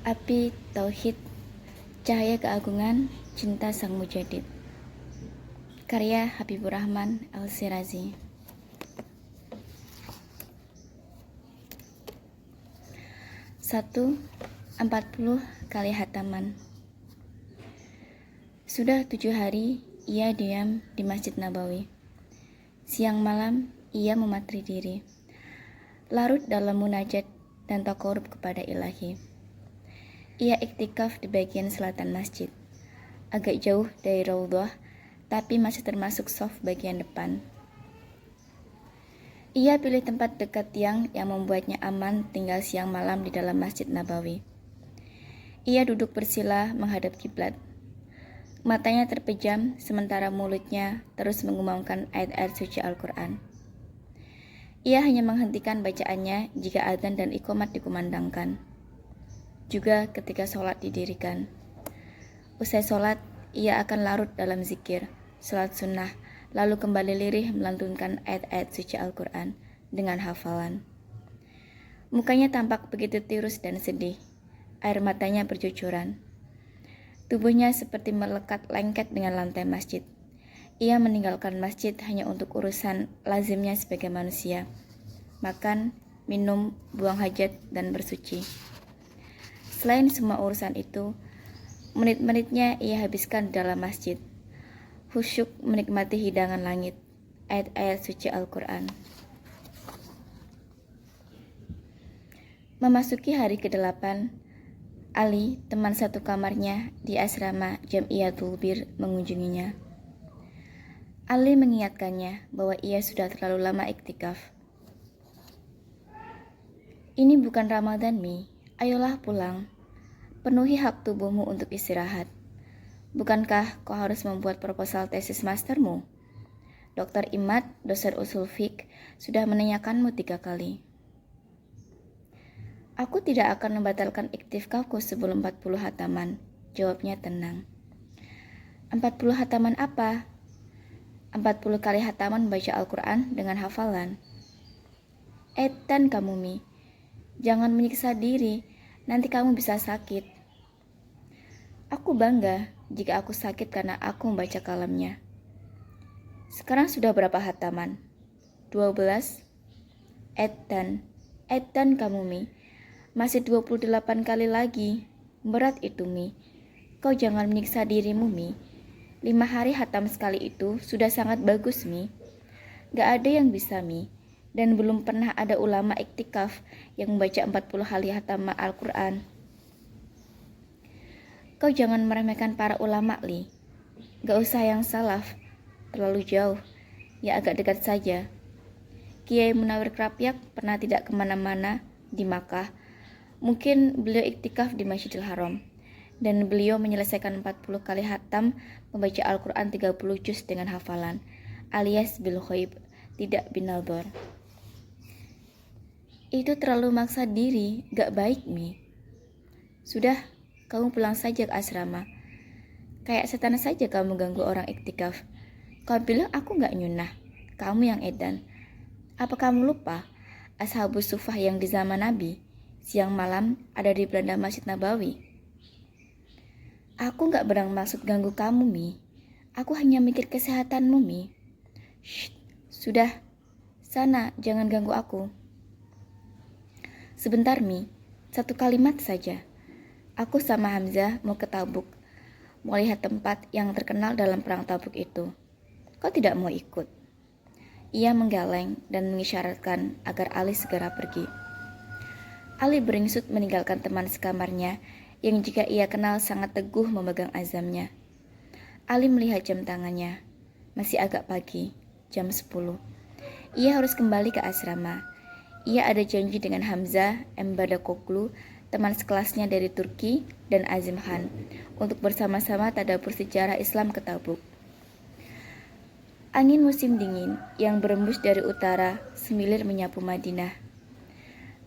Api Tauhid, Cahaya Keagungan, Cinta Sang Mujadid. Karya Habibur Rahman Al-Shirazi. 40 kali hataman. Sudah 7 hari ia diam di Masjid Nabawi. Siang malam ia mematri diri, larut dalam munajat dan takarub kepada Ilahi. Ia iktikaf di bagian selatan masjid, agak jauh dari raudhah, tapi masih termasuk shaf bagian depan. Ia pilih tempat dekat tiang yang membuatnya aman tinggal siang malam di dalam Masjid Nabawi. Ia duduk bersila menghadap kiblat. Matanya terpejam sementara mulutnya terus mengumandangkan ayat-ayat suci Al-Quran. Ia hanya menghentikan bacaannya jika adzan dan iqamat dikumandangkan. Juga ketika sholat didirikan. Usai sholat, ia akan larut dalam zikir, sholat sunnah, lalu kembali lirih melantunkan ayat-ayat suci Al-Quran dengan hafalan. Mukanya tampak begitu tirus dan sedih, air matanya bercucuran. Tubuhnya seperti melekat lengket dengan lantai masjid. Ia meninggalkan masjid hanya untuk urusan lazimnya sebagai manusia, makan, minum, buang hajat, dan bersuci. Selain semua urusan itu, menit-menitnya ia habiskan di dalam masjid, khusyuk menikmati hidangan langit, ayat-ayat suci Al-Quran. Memasuki hari ke-8, Ali, teman satu kamarnya di asrama Jam'iyatul Bir, mengunjunginya. Ali mengingatkannya bahwa ia sudah terlalu lama iktikaf. Ini bukan Ramadan, Mi. Ayolah pulang. Penuhi hak tubuhmu untuk istirahat. Bukankah kau harus membuat proposal tesis mastermu? Dr. Imad, dosen usul fiqh, sudah menanyakanmu 3 kali. Aku tidak akan membatalkan iktikafku sebelum 40 hataman, jawabnya tenang. 40 hataman apa? 40 kali hataman baca Al-Quran dengan hafalan. Edan kamu, Mi. Jangan menyiksa diri, nanti kamu bisa sakit. Aku bangga jika aku sakit karena aku membaca kalamnya. Sekarang sudah berapa hataman? 12. Edan kamu, Mi. Masih 28 kali lagi. Berat itu, Mi. Kau jangan menyiksa dirimu, Mi. 5 hari hatam sekali itu sudah sangat bagus, Mi. Gak ada yang bisa, Mi. Dan belum pernah ada ulama iktikaf yang membaca 40 kali hatam Al-Quran. Kau jangan meremehkan para ulama, Li. Gak usah yang salaf, terlalu jauh. Ya agak dekat saja. Kiai Munawir Krapyak pernah tidak kemana-mana di Makkah. Mungkin beliau iktikaf di Masjidil Haram. Dan beliau menyelesaikan 40 kali hatam membaca Al-Quran 30 juz dengan hafalan, alias bil ghaib, tidak binadhar. Itu terlalu maksa diri, gak baik, Mi. Sudah, kamu pulang saja ke asrama. Kayak setan saja kamu ganggu orang iktikaf. Kau bilang aku gak nyunah, kamu yang edan. Apa kamu lupa Ashabus Suffah yang di zaman Nabi siang malam ada di beranda Masjid Nabawi? Aku gak bermaksud ganggu kamu, Mi. Aku hanya mikir kesehatanmu, Mi. Shh, sudah. Sana, jangan ganggu aku. Sebentar, Mi. 1 kalimat saja. Aku sama Hamzah mau ke Tabuk. Mau lihat tempat yang terkenal dalam perang Tabuk itu. Kau tidak mau ikut? Ia menggeleng dan mengisyaratkan agar Ali segera pergi. Ali beringsut meninggalkan teman sekamarnya yang jika ia kenal sangat teguh memegang azamnya. Ali melihat jam tangannya. Masih agak pagi, jam 10. Ia harus kembali ke asrama. Ia ada janji dengan Hamzah Embadakoglu, teman sekelasnya dari Turki, dan Azim Khan, untuk bersama-sama tadabbur sejarah Islam ke Tabuk. Angin musim dingin yang berembus dari utara semilir menyapu Madinah.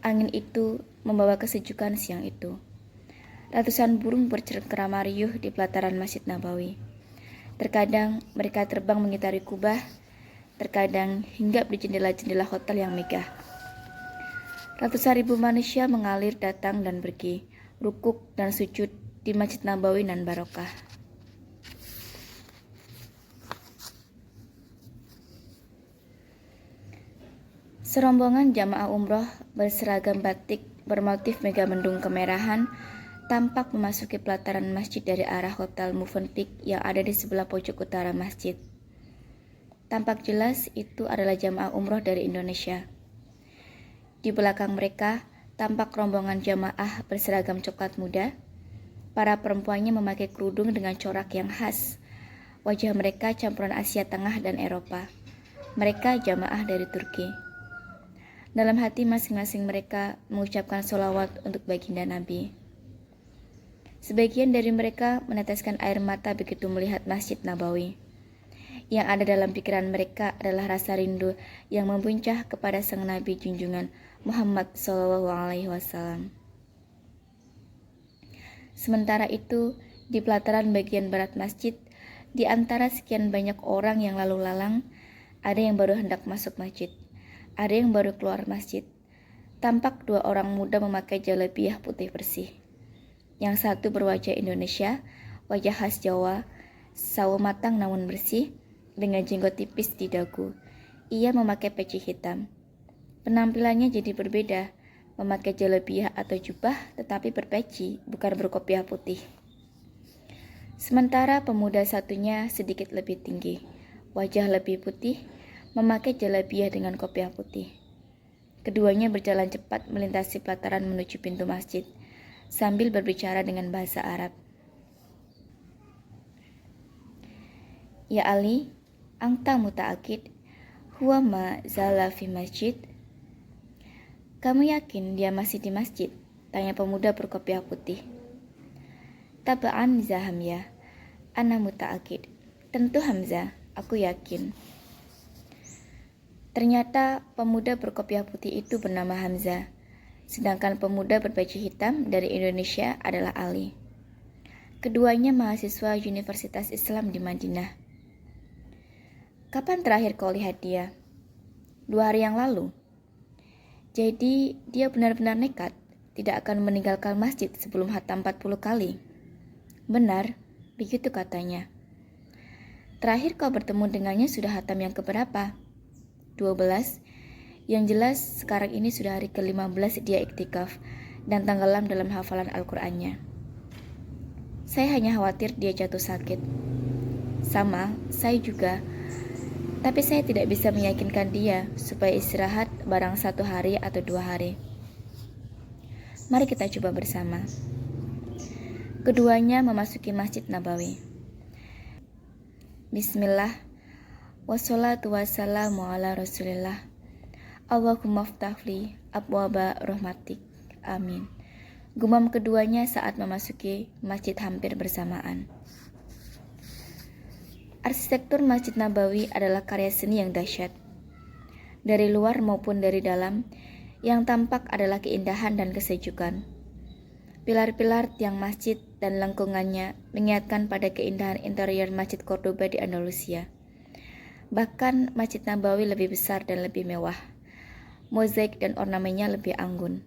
Angin itu membawa kesejukan siang itu. Ratusan burung bercengkerama riuh di pelataran Masjid Nabawi. Terkadang mereka terbang mengitari Kubah, terkadang hinggap di jendela-jendela hotel yang megah. Ratusan ribu manusia mengalir datang dan pergi, rukuk dan sujud di Masjid Nabawi nan barokah. Serombongan jamaah umroh berseragam batik bermotif megamendung kemerahan tampak memasuki pelataran masjid dari arah Hotel Movenpick yang ada di sebelah pojok utara masjid. Tampak jelas itu adalah jamaah umroh dari Indonesia. Di belakang mereka tampak rombongan jamaah berseragam coklat muda. Para perempuannya memakai kerudung dengan corak yang khas. Wajah mereka campuran Asia Tengah dan Eropa. Mereka jamaah dari Turki. Dalam hati masing-masing mereka mengucapkan sholawat untuk baginda Nabi. Sebagian dari mereka meneteskan air mata begitu melihat Masjid Nabawi. Yang ada dalam pikiran mereka adalah rasa rindu yang membuncah kepada sang Nabi junjungan Muhammad SAW. Sementara itu, di pelataran bagian barat masjid, di antara sekian banyak orang yang lalu lalang, ada yang baru hendak masuk masjid. Ada yang baru keluar masjid. Tampak dua orang muda memakai jalabiyah putih bersih. Yang satu berwajah Indonesia, wajah khas Jawa, sawo matang namun bersih, dengan jenggot tipis di dagu. Ia memakai peci hitam. Penampilannya jadi berbeda, memakai jalabiyah atau jubah tetapi berpeci, bukan berkopiah putih. Sementara pemuda satunya sedikit lebih tinggi, wajah lebih putih, memakai jalabiyah dengan kopiah putih. Keduanya berjalan cepat melintasi pelataran menuju pintu masjid, sambil berbicara dengan bahasa Arab. Ya Ali, anta muta'akid, huwa ma zala fi masjid. Kamu yakin dia masih di masjid? Tanya pemuda berkopiah putih. Taba'an za Hamzah, ana muta'akid. Tentu Hamzah, aku yakin. Ternyata pemuda berkopiah putih itu bernama Hamzah, sedangkan pemuda berbaju hitam dari Indonesia adalah Ali. Keduanya mahasiswa Universitas Islam di Madinah. Kapan terakhir kau lihat dia? 2 hari yang lalu. Jadi dia benar-benar nekat, tidak akan meninggalkan masjid sebelum khatam 40 kali. Benar, begitu katanya. Terakhir kau bertemu dengannya sudah khatam yang keberapa? 12. Yang jelas sekarang ini sudah hari ke-15 dia iktikaf dan tenggelam dalam hafalan Al-Qur'annya. Saya hanya khawatir dia jatuh sakit. Sama, saya juga. Tapi saya tidak bisa meyakinkan dia supaya istirahat barang 1 hari atau 2 hari. Mari kita coba bersama. Keduanya memasuki Masjid Nabawi. Bismillah. Wassalatu wassalamu ala rasulillah. Allahumma ftahli abwaba rahmatik. Amin. Gumam keduanya saat memasuki masjid hampir bersamaan. Arsitektur Masjid Nabawi adalah karya seni yang dahsyat. Dari luar maupun dari dalam, yang tampak adalah keindahan dan kesejukan. Pilar-pilar tiang masjid dan lengkungannya mengingatkan pada keindahan interior Masjid Cordoba di Andalusia. Bahkan Masjid Nabawi lebih besar dan lebih mewah. Mozaik dan ornamennya lebih anggun.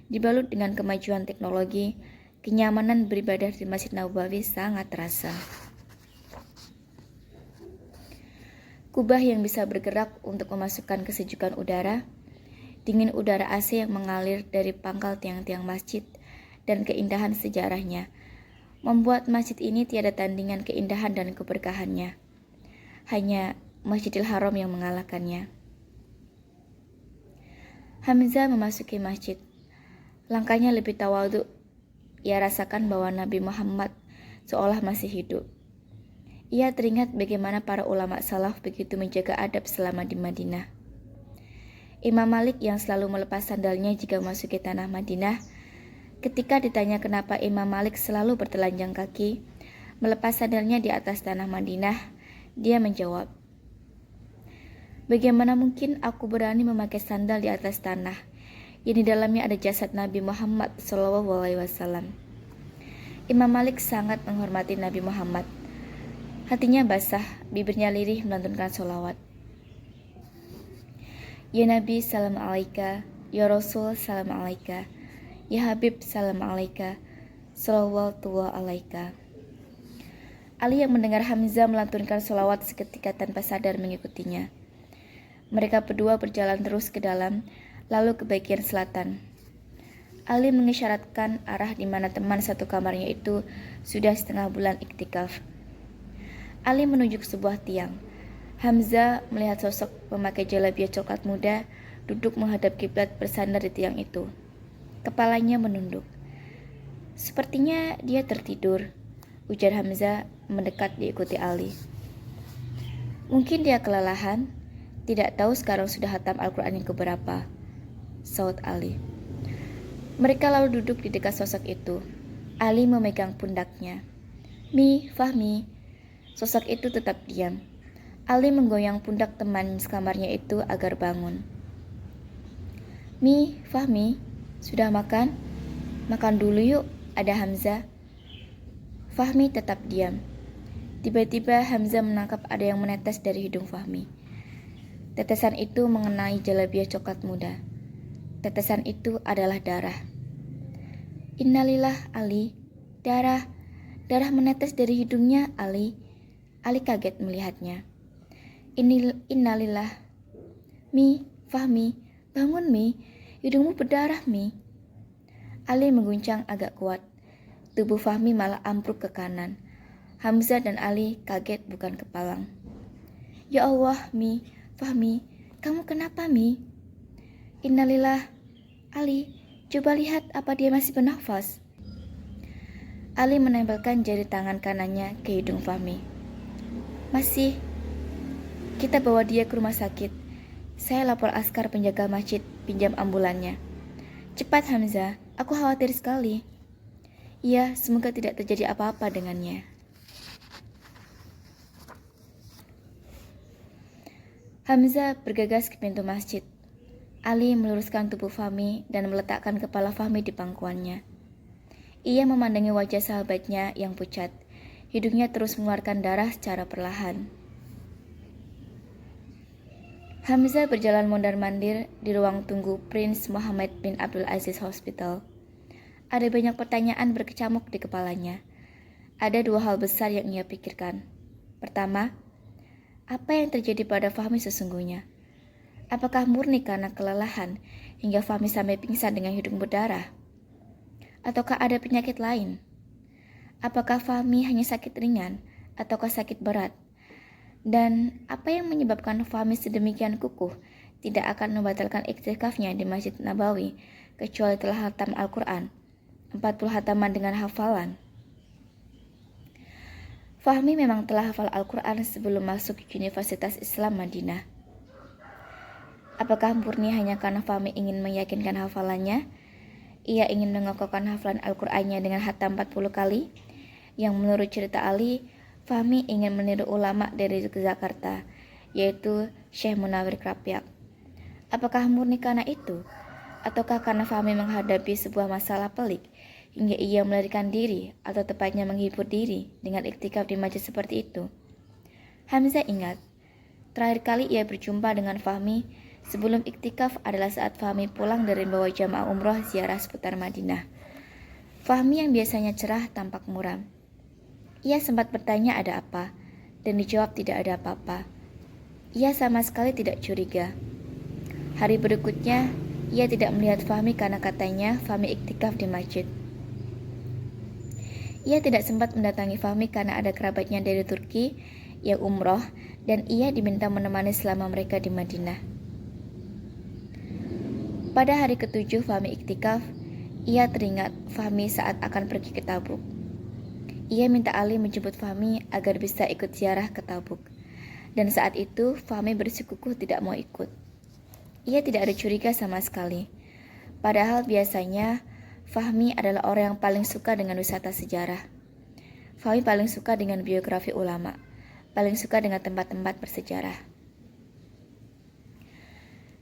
Dibalut dengan kemajuan teknologi, kenyamanan beribadah di Masjid Nabawi sangat terasa. Kubah yang bisa bergerak untuk memasukkan kesejukan udara, dingin udara AC yang mengalir dari pangkal tiang-tiang masjid, dan keindahan sejarahnya, membuat masjid ini tiada tandingan keindahan dan keberkahannya. Hanya Masjidil Haram yang mengalahkannya. Hamzah memasuki masjid. Langkahnya lebih tawadhu. Ia rasakan bahwa Nabi Muhammad seolah masih hidup. Ia teringat bagaimana para ulama salaf begitu menjaga adab selama di Madinah. Imam Malik yang selalu melepas sandalnya jika memasuki tanah Madinah, ketika ditanya kenapa Imam Malik selalu bertelanjang kaki, melepas sandalnya di atas tanah Madinah, dia menjawab, bagaimana mungkin aku berani memakai sandal di atas tanah yang di dalamnya ada jasad Nabi Muhammad SAW. Imam Malik sangat menghormati Nabi Muhammad. Hatinya basah, bibirnya lirih melantunkan sholawat. Ya Nabi, salam alaika. Ya Rasul, salam alaika. Ya Habib, salam alaika. Shallallahu alaika. Ali yang mendengar Hamzah melantunkan sholawat seketika tanpa sadar mengikutinya. Mereka berdua berjalan terus ke dalam, lalu ke bagian selatan. Ali mengisyaratkan arah di mana teman satu kamarnya itu sudah setengah bulan iktikaf. Ali menunjuk sebuah tiang. Hamzah melihat sosok pemakai jalabiyah coklat muda duduk menghadap kiblat bersandar di tiang itu. Kepalanya menunduk. Sepertinya dia tertidur, ujar Hamzah mendekat diikuti Ali. Mungkin dia kelelahan, tidak tahu sekarang sudah hatam Al-Quran yang keberapa, saut Ali. Mereka lalu duduk di dekat sosok itu. Ali memegang pundaknya. Mi, Fahmi. Sosok itu tetap diam. Ali menggoyang pundak teman sekamarnya itu agar bangun. Mi, Fahmi, sudah makan? Makan dulu yuk, ada Hamzah. Fahmi tetap diam. Tiba-tiba Hamzah menangkap ada yang menetes dari hidung Fahmi. Tetesan itu mengenai jalabiyah coklat muda. Tetesan itu adalah darah. Innalillah, Ali. Darah menetes dari hidungnya, Ali. Ali kaget melihatnya. Innalillah. Mi, Fahmi, bangun Mi. Hidungmu berdarah, Mi. Ali mengguncang agak kuat. Tubuh Fahmi malah ambruk ke kanan. Hamzah dan Ali kaget bukan kepalang. Ya Allah, Mi, Fahmi, kamu kenapa, Mi? Innalillah. Ali, coba lihat apa dia masih bernafas. Ali menempelkan jari tangan kanannya ke hidung Fahmi. Masih. Kita bawa dia ke rumah sakit. Saya lapor askar penjaga masjid pinjam ambulannya. Cepat Hamzah, aku khawatir sekali. Iya, semoga tidak terjadi apa-apa dengannya. Hamzah bergegas ke pintu masjid. Ali meluruskan tubuh Fahmi dan meletakkan kepala Fahmi di pangkuannya. Ia memandangi wajah sahabatnya yang pucat. Hidungnya terus mengeluarkan darah secara perlahan. Hamzah berjalan mondar-mandir di ruang tunggu Prince Muhammad bin Abdul Aziz Hospital. Ada banyak pertanyaan berkecamuk di kepalanya. Ada dua hal besar yang ia pikirkan. Pertama, apa yang terjadi pada Fahmi sesungguhnya? Apakah murni karena kelelahan hingga Fahmi sampai pingsan dengan hidung berdarah? Ataukah ada penyakit lain? Apakah Fahmi hanya sakit ringan ataukah sakit berat? Dan apa yang menyebabkan Fahmi sedemikian kukuh tidak akan membatalkan iktikafnya di Masjid Nabawi kecuali telah hatam Al-Quran, 40 hataman dengan hafalan? Fahmi memang telah hafal Al-Quran sebelum masuk Universitas Islam Madinah. Apakah murni hanya karena Fahmi ingin meyakinkan hafalannya? Ia ingin mengokohkan hafalan Al-Qur'annya dengan hatam 40 kali? Yang menurut cerita Ali, Fahmi ingin meniru ulama dari Jakarta, yaitu Syekh Munawir Krapyak. Apakah murni karena itu? Ataukah karena Fahmi menghadapi sebuah masalah pelik hingga ia melarikan diri atau tepatnya menghibur diri dengan iktikaf di masjid seperti itu? Hamzah ingat, terakhir kali ia berjumpa dengan Fahmi sebelum iktikaf adalah saat Fahmi pulang dari membawa jamaah umroh ziarah seputar Madinah. Fahmi yang biasanya cerah tampak muram. Ia sempat bertanya ada apa, dan dijawab tidak ada apa-apa. Ia sama sekali tidak curiga. Hari berikutnya, ia tidak melihat Fahmi karena katanya Fahmi iktikaf di masjid. Ia tidak sempat mendatangi Fahmi karena ada kerabatnya dari Turki yang umroh dan ia diminta menemani selama mereka di Madinah. Pada hari ke-7 Fahmi iktikaf, ia teringat Fahmi saat akan pergi ke Tabuk. Ia minta Ali menjemput Fahmi agar bisa ikut ziarah ke Tabuk. Dan saat itu Fahmi bersikukuh tidak mau ikut. Ia tidak ada curiga sama sekali. Padahal biasanya Fahmi adalah orang yang paling suka dengan wisata sejarah. Fahmi paling suka dengan biografi ulama, paling suka dengan tempat-tempat bersejarah.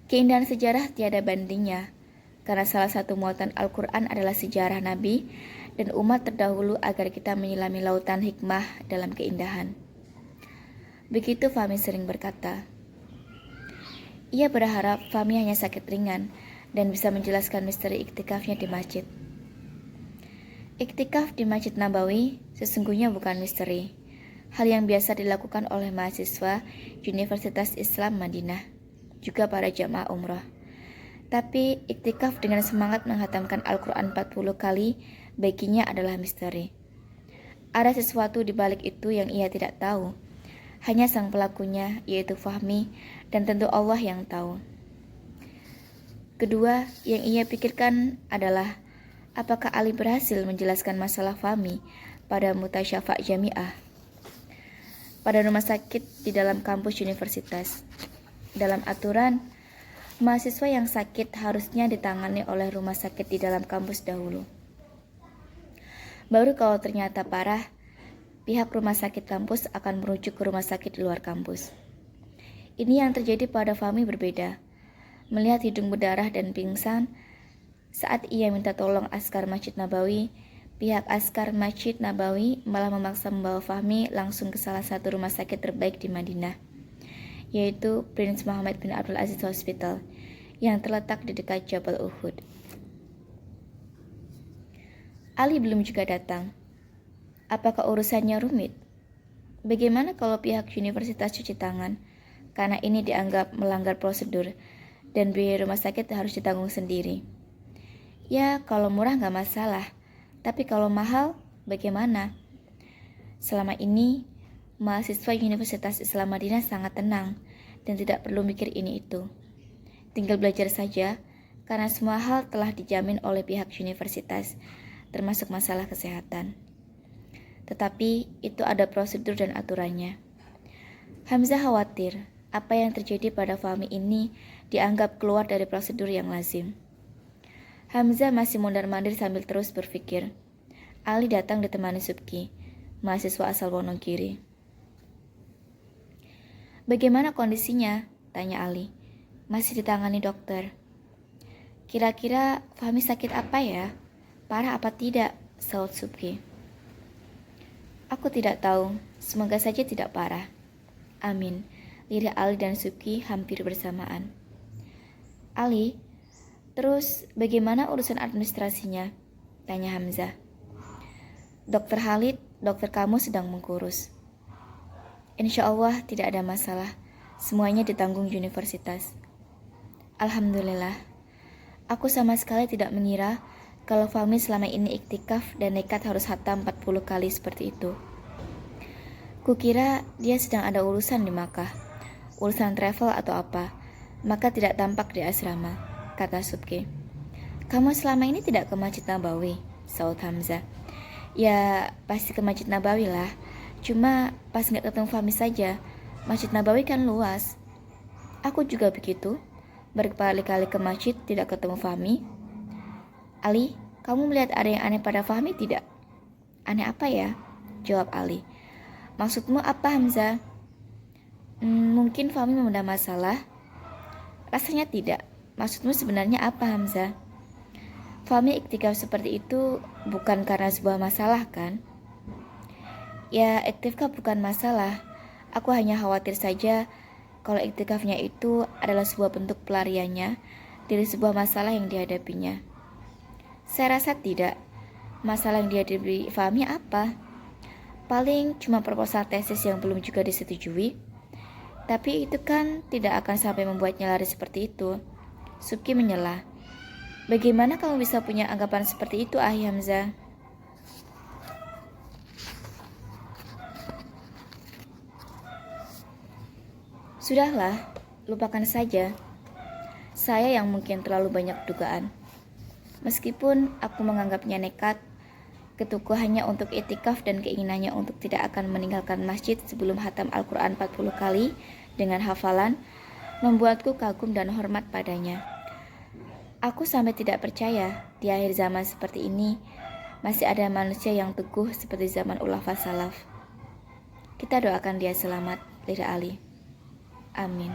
Keindahan sejarah tiada bandingnya, karena salah satu muatan Al-Quran adalah sejarah Nabi dan umat terdahulu agar kita menyelami lautan hikmah dalam keindahan. Begitu Fahmi sering berkata. Ia berharap Fahmi hanya sakit ringan dan bisa menjelaskan misteri iktikafnya di masjid. Iktikaf di Masjid Nabawi sesungguhnya bukan misteri. Hal yang biasa dilakukan oleh mahasiswa Universitas Islam Madinah, juga para jamaah umrah. Tapi iktikaf dengan semangat menghatamkan Al-Quran 40 kali baginya adalah misteri. Ada sesuatu di balik itu yang ia tidak tahu. Hanya sang pelakunya, yaitu Fahmi, dan tentu Allah yang tahu. Kedua, yang ia pikirkan adalah apakah Ali berhasil menjelaskan masalah Fahmi pada mutasyafa' jami'ah, pada rumah sakit di dalam kampus universitas. Dalam aturan, mahasiswa yang sakit harusnya ditangani oleh rumah sakit di dalam kampus dahulu. Baru kalau ternyata parah, pihak rumah sakit kampus akan merujuk ke rumah sakit di luar kampus. Ini yang terjadi pada Fahmi berbeda. Melihat hidung berdarah dan pingsan, saat ia minta tolong askar Masjid Nabawi, pihak askar Masjid Nabawi malah memaksa membawa Fahmi langsung ke salah satu rumah sakit terbaik di Madinah, yaitu Prince Muhammad bin Abdul Aziz Hospital, yang terletak di dekat Jabal Uhud. Ali belum juga datang. Apakah urusannya rumit? Bagaimana kalau pihak universitas cuci tangan? Karena ini dianggap melanggar prosedur dan biaya rumah sakit harus ditanggung sendiri. Ya, kalau murah nggak masalah. Tapi kalau mahal, bagaimana? Selama ini, mahasiswa Universitas Islam Madinah sangat tenang dan tidak perlu mikir ini itu. Tinggal belajar saja, karena semua hal telah dijamin oleh pihak universitas, termasuk masalah kesehatan. Tetapi itu ada prosedur dan aturannya. Hamzah khawatir apa yang terjadi pada Fahmi ini dianggap keluar dari prosedur yang lazim. Hamzah masih mondar-mandir sambil terus berpikir. Ali datang ditemani Subki, mahasiswa asal Wonogiri. "Bagaimana kondisinya?" tanya Ali. "Masih ditangani dokter." "Kira-kira Fahmi sakit apa ya? Parah apa tidak?" saut Subki. "Aku tidak tahu, semoga saja tidak parah." "Amin," lirik Ali dan Subki hampir bersamaan. "Ali, terus bagaimana urusan administrasinya?" tanya Hamzah. "Dokter Khalid, dokter kamu sedang mengurus. Insya Allah tidak ada masalah, semuanya ditanggung universitas." "Alhamdulillah, aku sama sekali tidak mengira kalau Fahmi selama ini iktikaf dan nekat harus khatam 40 kali seperti itu. Kukira dia sedang ada urusan di Makkah, urusan travel atau apa, maka tidak tampak di asrama," kata Subki. "Kamu selama ini tidak ke Masjid Nabawi?" saut Hamzah. "Ya, pasti ke Masjid Nabawi lah, cuma pas nggak ketemu Fahmi saja. Masjid Nabawi kan luas." "Aku juga begitu, berkali-kali ke masjid tidak ketemu Fahmi." "Ali, kamu melihat ada yang aneh pada Fahmi tidak?" "Aneh apa ya?" jawab Ali. "Maksudmu apa, Hamzah?" Mungkin Fahmi memendam masalah." "Rasanya tidak. Maksudmu sebenarnya apa, Hamzah?" "Fahmi iktikaf seperti itu bukan karena sebuah masalah kan?" "Ya, iktikaf bukan masalah. Aku hanya khawatir saja kalau iktikafnya itu adalah sebuah bentuk pelariannya dari sebuah masalah yang dihadapinya." "Saya rasa tidak. Masalah yang dihadapi Fahmi apa? Paling cuma proposal tesis yang belum juga disetujui. Tapi itu kan tidak akan sampai membuatnya lari seperti itu." Subki menyela. "Bagaimana kamu bisa punya anggapan seperti itu, Ahi Hamzah?" "Sudahlah, lupakan saja. Saya yang mungkin terlalu banyak dugaan. Meskipun aku menganggapnya nekat, keteguhannya untuk itikaf dan keinginannya untuk tidak akan meninggalkan masjid sebelum khatam Al-Quran 40 kali dengan hafalan membuatku kagum dan hormat padanya. Aku sampai tidak percaya di akhir zaman seperti ini masih ada manusia yang teguh seperti zaman ulama salaf. Kita doakan dia selamat," lirik Ali. "Amin."